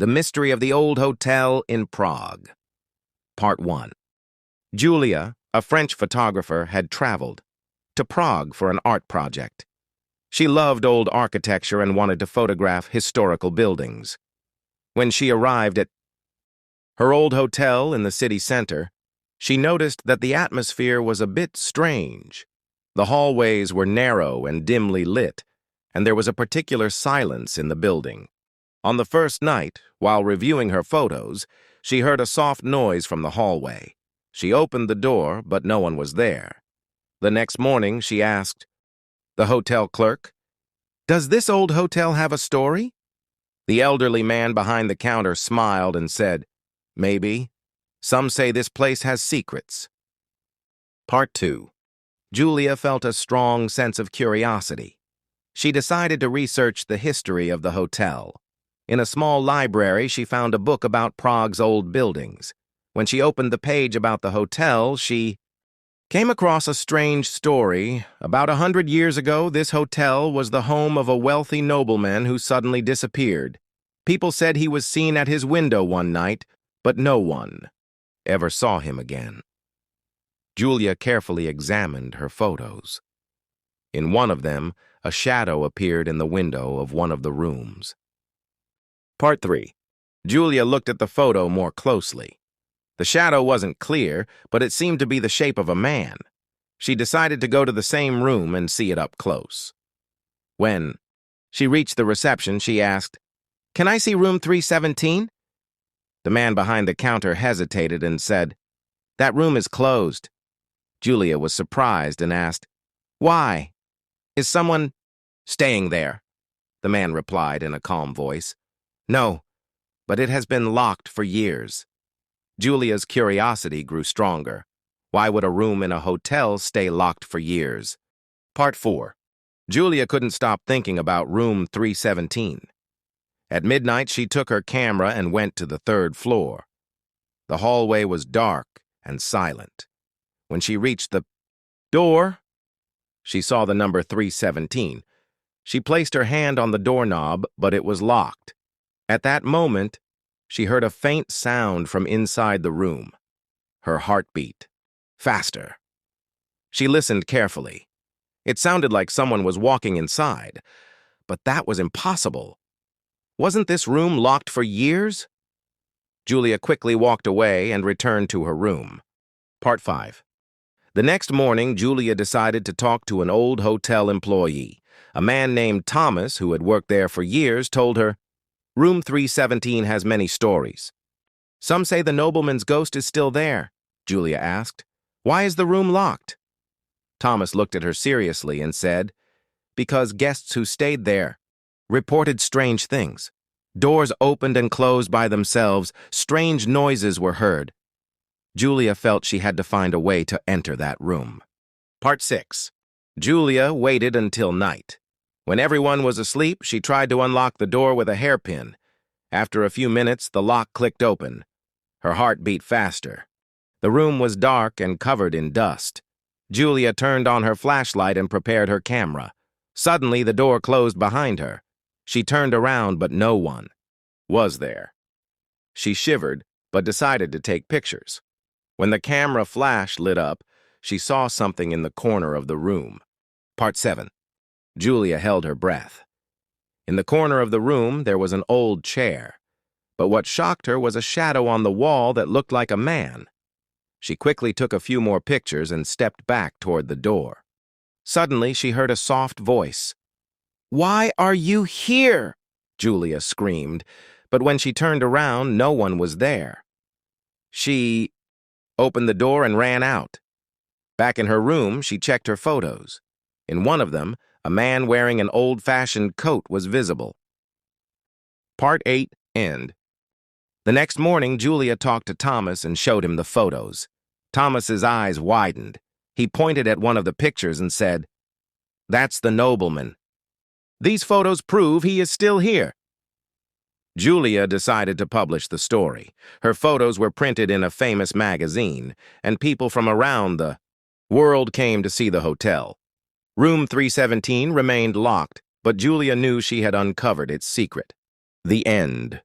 The Mystery of the Old Hotel in Prague. Part 1. Julia, a French photographer, had traveled to Prague for an art project. She loved old architecture and wanted to photograph historical buildings. When she arrived at her old hotel in the city center, she noticed that the atmosphere was a bit strange. The hallways were narrow and dimly lit, and there was a particular silence in the building. On the first night, while reviewing her photos, she heard a soft noise from the hallway. She opened the door, but no one was there. The next morning, she asked the hotel clerk, "Does this old hotel have a story?" The elderly man behind the counter smiled and said, "Maybe. Some say this place has secrets." Part 2. Julia felt a strong sense of curiosity. She decided to research the history of the hotel. In a small library, she found a book about Prague's old buildings. When she opened the page about the hotel, she came across a strange story. About 100 years ago, this hotel was the home of a wealthy nobleman who suddenly disappeared. People said he was seen at his window one night, but no one ever saw him again. Julia carefully examined her photos. In one of them, a shadow appeared in the window of one of the rooms. Part 3. Julia looked at the photo more closely. The shadow wasn't clear, but it seemed to be the shape of a man. She decided to go to the same room and see it up close. When she reached the reception, she asked, "Can I see room 317? The man behind the counter hesitated and said, "That room is closed." Julia was surprised and asked, "Why? Is someone staying there?" The man replied in a calm voice, "No, but it has been locked for years." Julia's curiosity grew stronger. Why would a room in a hotel stay locked for years? Part 4. Julia couldn't stop thinking about room 317. At midnight, she took her camera and went to the third floor. The hallway was dark and silent. When she reached the door, she saw the number 317. She placed her hand on the doorknob, but it was locked. At that moment, she heard a faint sound from inside the room. Her heart beat faster. She listened carefully. It sounded like someone was walking inside, but that was impossible. Wasn't this room locked for years? Julia quickly walked away and returned to her room. Part 5. The next morning, Julia decided to talk to an old hotel employee. A man named Thomas, who had worked there for years, told her, "Room 317 has many stories." "Some say the nobleman's ghost is still there," Julia asked. "Why is the room locked?" Thomas looked at her seriously and said, "Because guests who stayed there reported strange things. Doors opened and closed by themselves. Strange noises were heard." Julia felt she had to find a way to enter that room. Part 6. Julia waited until night. When everyone was asleep, she tried to unlock the door with a hairpin. After a few minutes, the lock clicked open. Her heart beat faster. The room was dark and covered in dust. Julia turned on her flashlight and prepared her camera. Suddenly, the door closed behind her. She turned around, but no one was there. She shivered, but decided to take pictures. When the camera flash lit up, she saw something in the corner of the room. Part 7. Julia held her breath. In the corner of the room, there was an old chair. But what shocked her was a shadow on the wall that looked like a man. She quickly took a few more pictures and stepped back toward the door. Suddenly, she heard a soft voice. "Why are you here?" Julia screamed, but when she turned around, no one was there. She opened the door and ran out. Back in her room, she checked her photos. In one of them, a man wearing an old-fashioned coat was visible. Part 8. End. The next morning, Julia talked to Thomas and showed him the photos. Thomas's eyes widened. He pointed at one of the pictures and said, "That's the nobleman. These photos prove he is still here." Julia decided to publish the story. Her photos were printed in a famous magazine, and people from around the world came to see the hotel. Room 317 remained locked, but Julia knew she had uncovered its secret. The end.